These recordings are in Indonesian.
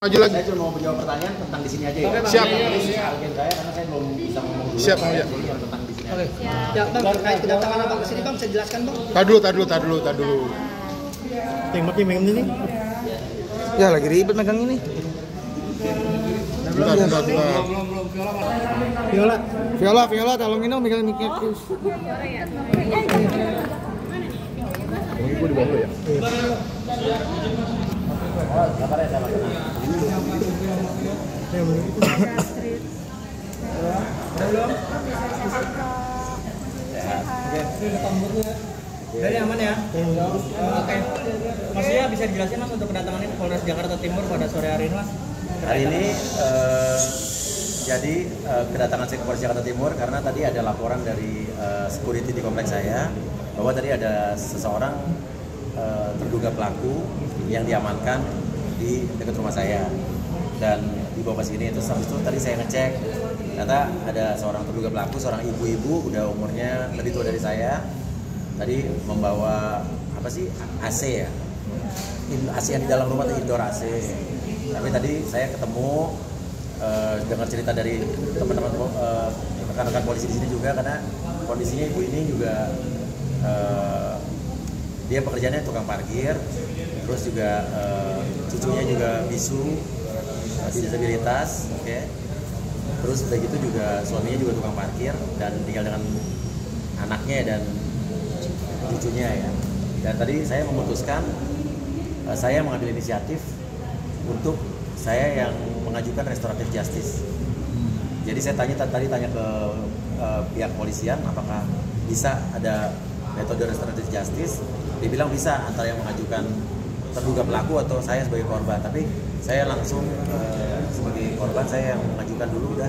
Maju lagi. Saya cuma mau menjawab pertanyaan tentang di sini aja ya. Siap. Target saya karena saya belum bisa ngomong dulu. Siap, ya. Jadi yang tentang di sini. Oke. Ya, Bang, terkait kedatangan Abang ke sini, Bang, saya jelaskan, Bang. Tar dulu. Tembaknya main ini. Ya lagi ribet megang ini. Bentar. Viola, tolongin dong megang mic-nya terus. Gue di bawah lu ya. Oh, kabarnya saya lakukan. Dari aman ya? Oke. Maksudnya bisa dijelasin Mas untuk kedatangan ini Polres Jakarta Timur pada sore hari ini, Mas? Hari ini jadi kedatangan saya ke Polres Jakarta Timur karena tadi ada laporan dari security di kompleks saya bahwa tadi ada seseorang terduga pelaku yang diamankan di dekat rumah saya dan dibawa ke sini. Terus habis itu tadi saya ngecek ternyata ada seorang terduga pelaku, seorang ibu-ibu udah umurnya lebih tua dari saya. Tadi membawa apa sih, AC ya, AC yang di dalam rumah itu indoor AC. Tapi tadi saya ketemu dengar cerita dari teman-teman rekan-rekan polisi di sini juga, karena kondisinya ibu ini juga dia pekerjaannya tukang parkir, terus juga cucunya juga bisu, disabilitas, oke. Terus udah gitu juga suaminya juga tukang parkir dan tinggal dengan anaknya dan cucunya ya. Dan tadi saya memutuskan saya mengambil inisiatif untuk saya yang mengajukan restoratif justice. Jadi saya tadi tanya ke pihak polisian apakah bisa ada metode restoratif justice. Dia bilang bisa, antara yang mengajukan terduga pelaku atau saya sebagai korban. Tapi saya langsung sebagai korban, saya yang mengajukan dulu udah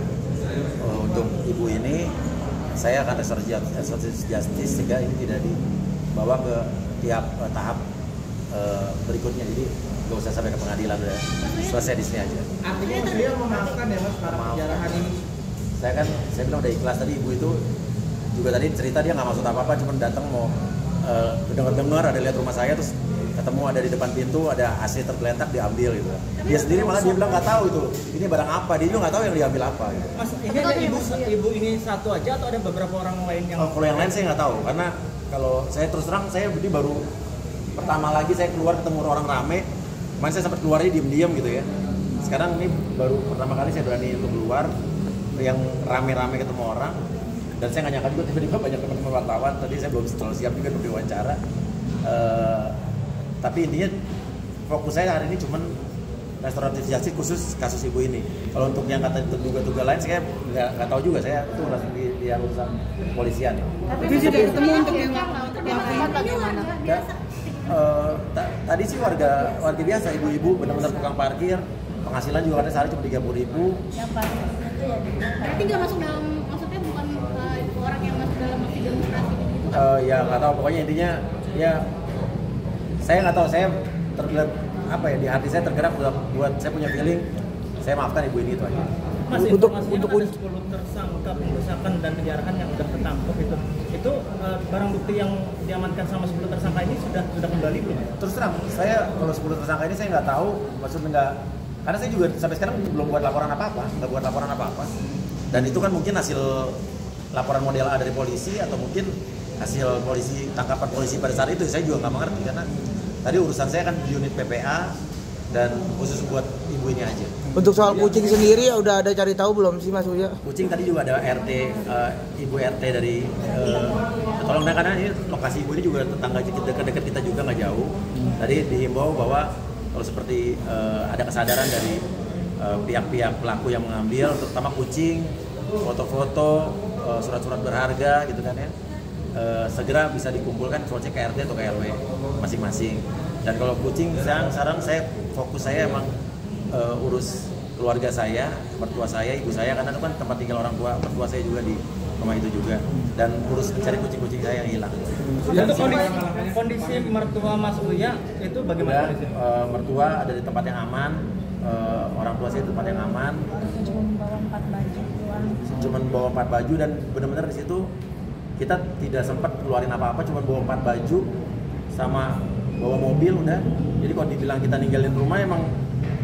untuk ibu ini. Saya akan restoratif justice sehingga ini tidak dibawa ke tiap tahap berikutnya. Jadi nggak usah sampai ke pengadilan, udah selesai di sini aja. Artinya Mas Rio memaafkan ya Mas para penjarahan ini? Saya bilang udah ikhlas. Tadi ibu itu juga tadi cerita dia nggak maksud apa-apa, cuma datang mau dengar ada lihat rumah saya, terus ketemu ada di depan pintu ada AC tergeletak, diambil gitu. Dia sendiri malah dia bilang nggak tahu itu ini barang apa, dia juga nggak tahu yang diambil apa gitu. Mas, ini ada ibu ini satu aja atau ada beberapa orang lain yang? Kalau yang lain saya nggak tahu, karena kalau saya terus terang saya ini baru pertama lagi saya keluar ketemu orang rame. Kemarin saya sempat keluarnya diem-diem gitu ya. Sekarang ini baru pertama kali saya berani untuk keluar yang rame-rame ketemu orang. Dan saya nggak nyangka juga tiba-tiba banyak teman-teman wartawan. Tadi saya belum terlalu siap juga untuk diwawancara. Tapi intinya fokus saya hari ini cuman restoratif justice khusus kasus ibu ini. Kalau untuk yang kata terduga-duga lain saya nggak tahu juga, saya itu langsung di urusan polisian. Tapi sudah ketemu untuk yang korban bagaimana? Tadi sih warga biasa, ibu-ibu benar-benar tukang parkir, penghasilan juga ada sehari cuma 30.000. Yang parkir itu ya. Berarti nggak masuk dalam, maksudnya bukan orang yang masuk dalam aksi demonstrasi gitu? Ya nggak tahu, pokoknya intinya ya saya nggak tahu, saya tergerak apa ya, di hati saya tergerak buat saya punya feeling saya maafkan ibu ini, itu aja. Mas, informasinya ada 10 tersangka pengerusakan dan penjarahan yang sudah tertangkap itu barang bukti yang diamankan sama 10 tersangka ini sudah kembali belum? Terus terang saya kalau 10 tersangka ini saya nggak tahu, maksudnya nggak, karena saya juga sampai sekarang belum buat laporan apa-apa, dan itu kan mungkin hasil laporan model A dari polisi atau mungkin hasil tangkapan polisi pada saat itu. Saya juga nggak mengerti karena tadi urusan saya kan di unit PPA dan khusus buat ibu ini aja. Untuk soal kucing sendiri udah ada cari tahu belum sih Mas Uya? Kucing tadi juga ada RT, ibu RT dari tolong, karena ini lokasi ibu ini juga tetangga dekat kita juga nggak jauh. Tadi dihimbau bahwa kalau seperti ada kesadaran dari pihak-pihak pelaku yang mengambil, terutama kucing, foto-foto, surat-surat berharga gitu kan ya, segera bisa dikumpulkan soalnya ke RT atau ke RW masing-masing. Dan kalau kucing sekarang saya fokus saya emang urus keluarga saya, mertua saya, ibu saya, karena itu kan tempat tinggal orang tua mertua saya juga di rumah itu juga, dan urus mencari kucing-kucing saya yang hilang. Untuk kondisi mertua Mas Uya itu bagaimana? Mertua ada di tempat yang aman, orang tua saya di tempat yang aman. Cuman bawa 4 baju dan benar-benar di situ kita tidak sempat keluarin apa-apa, cuma bawa 4 baju sama bawa mobil udah. Jadi kalau dibilang kita ninggalin rumah emang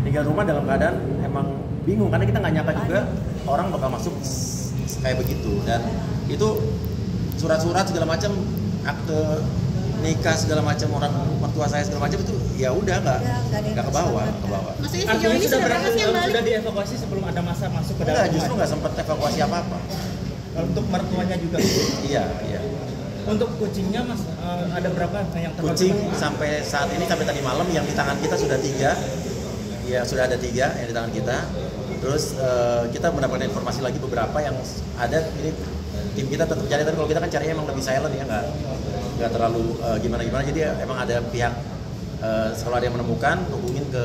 tinggal rumah dalam keadaan emang bingung karena kita nggak nyangka juga orang bakal masuk kayak begitu. Dan itu surat-surat segala macam, akte nikah segala macam, orang mertua saya segala macam itu ya udah nggak ke bawah. Maksudnya sejauh Artinya ini sudah sudah berapa sih yang balik? sudah dievakuasi sebelum ada masa masuk ke dalam Enggak, rumah? justru nggak sempat evakuasi apa-apa. Untuk mertuanya juga. Iya. Untuk kucingnya mas ada berapa yang terlalu Kucing sampai saat ini, sampai tadi malam yang di tangan kita sudah 3. Ya sudah ada 3 yang di tangan kita. Terus kita mendapatkan informasi lagi beberapa yang ada. Ini tim kita tetap cari, tapi kalau kita kan carinya emang lebih silent ya, nggak terlalu gimana. Jadi emang ada pihak kalau ada yang menemukan hubungin ke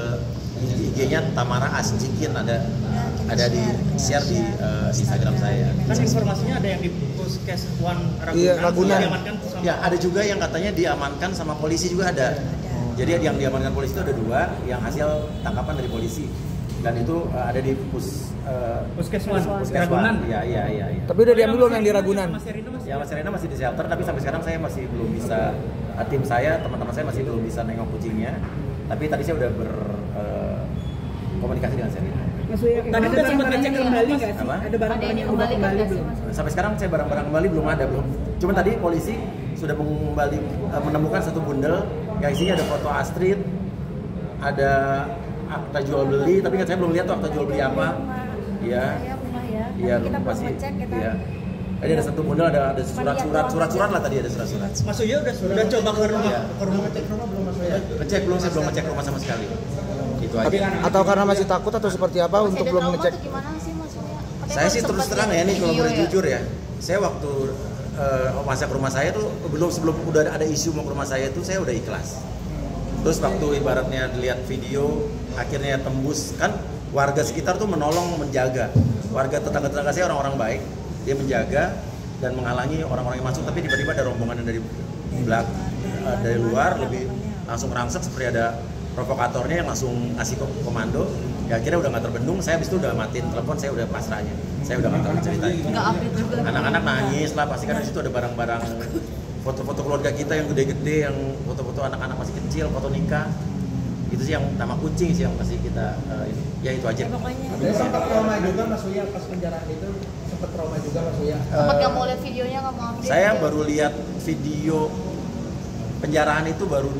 IG-nya Tamara Asjikin, ada di share di Instagram saya. kan informasinya ada yang di Puskes One Ragunan, Iya, Ragunan. diamankan sama Ya ada juga yang katanya diamankan sama polisi juga ada. Jadi yang diamankan polisi itu ada 2 yang hasil tangkapan dari polisi, dan itu ada di Puskes One Puskeswan. Ragunan. Iya. Tapi udah diambil belum yang di Ragunan? Mas Erina masih Ya Mas Rena masih di shelter, tapi sampai sekarang saya masih belum bisa, tim saya, teman-teman saya masih belum bisa nengok kucingnya. Tapi tadi saya udah berkomunikasi dengan Serina. Mas Uya, Tadi udah sempat ngecek kembali nggak sih? Apa? Ada barang-barang yang kembali kembali nggak sih, belum? Mas? Sampai sekarang saya barang-barang kembali belum ada. Cuma tadi polisi sudah menemukan 1 bundel yang isinya ada foto Astrid, ada akta jual beli, tapi saya belum lihat tuh akta jual beli apa. Iya. Iya, Kita belum pasti. ngecek, kita. Iya. Tadi ada 1 bundel, ada surat-surat lah tadi, ada surat-surat. Mas Uya udah coba ke rumah Iya. ngecek rumah belum Mas Uya? Ngecek belum, saya belum ngecek rumah sama sekali. Itu aja. Atau karena masih takut atau seperti apa untuk belum ngecek? Gimana sih Mas Uya? Katanya Saya sih sempat terus terang lihat ya nih, kalau video boleh jujur ya, saya waktu masa ke rumah saya tuh sebelum udah ada isu mau ke rumah saya tuh saya udah ikhlas. Terus waktu ibaratnya dilihat video akhirnya tembus, kan warga sekitar tuh menolong, menjaga. Warga tetangga-tetangga saya orang-orang baik, dia menjaga dan menghalangi orang-orang yang masuk, tapi tiba-tiba ada rombongan dari dari luar lebih langsung rangsek, seperti ada provokatornya yang langsung ngasih komando. Ya akhirnya udah nggak terbendung, saya habis itu udah matiin telepon, saya udah pasrah aja, saya udah nggak terlalu ceritain. nggak update juga. Anak-anak nangis lah pasti, kan di situ ada barang-barang, foto-foto keluarga kita yang gede-gede, yang foto-foto anak-anak masih kecil, foto nikah. Itu sih yang sama kucing sih yang pasti kita ini. Ya itu aja. Jadi sempat trauma juga Mas Uya pas penjarahan itu, sempat trauma juga Mas Uya. Sempat nggak mau lihat videonya, nggak mau update. Saya gitu. baru lihat video penjarahan itu baru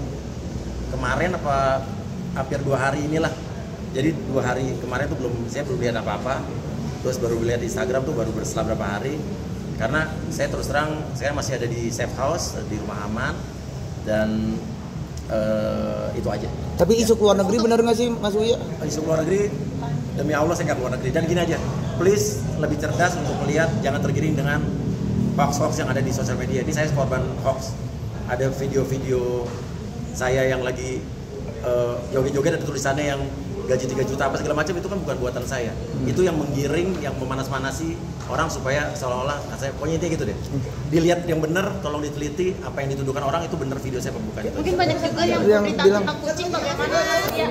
kemarin apa hampir 2 hari inilah. Jadi 2 hari kemarin tuh saya belum lihat apa-apa. Terus baru lihat di Instagram tuh baru setelah berapa hari. Karena saya terus terang saya masih ada di safe house, di rumah aman, dan itu aja. Tapi isu keluar negeri benar nggak sih Mas Uya? Isu luar negeri, demi Allah saya nggak keluar negeri. Dan gini aja, please lebih cerdas untuk melihat, jangan tergiring dengan hoax-hoax yang ada di sosial media. Ini saya korban hoax. Ada video-video saya yang lagi joget-joget, ada tulisannya yang gaji 3 juta apa segala macam, itu kan bukan buatan saya. Itu yang menggiring, yang memanas-manasi orang supaya seolah-olah saya, pokoknya intinya gitu deh. Dilihat yang benar, tolong diteliti apa yang dituduhkan orang itu benar video saya apa bukan. Itu Mungkin aja. banyak juga yang Yang berita bilang- tentang kucing, bagaimana Mas Uya?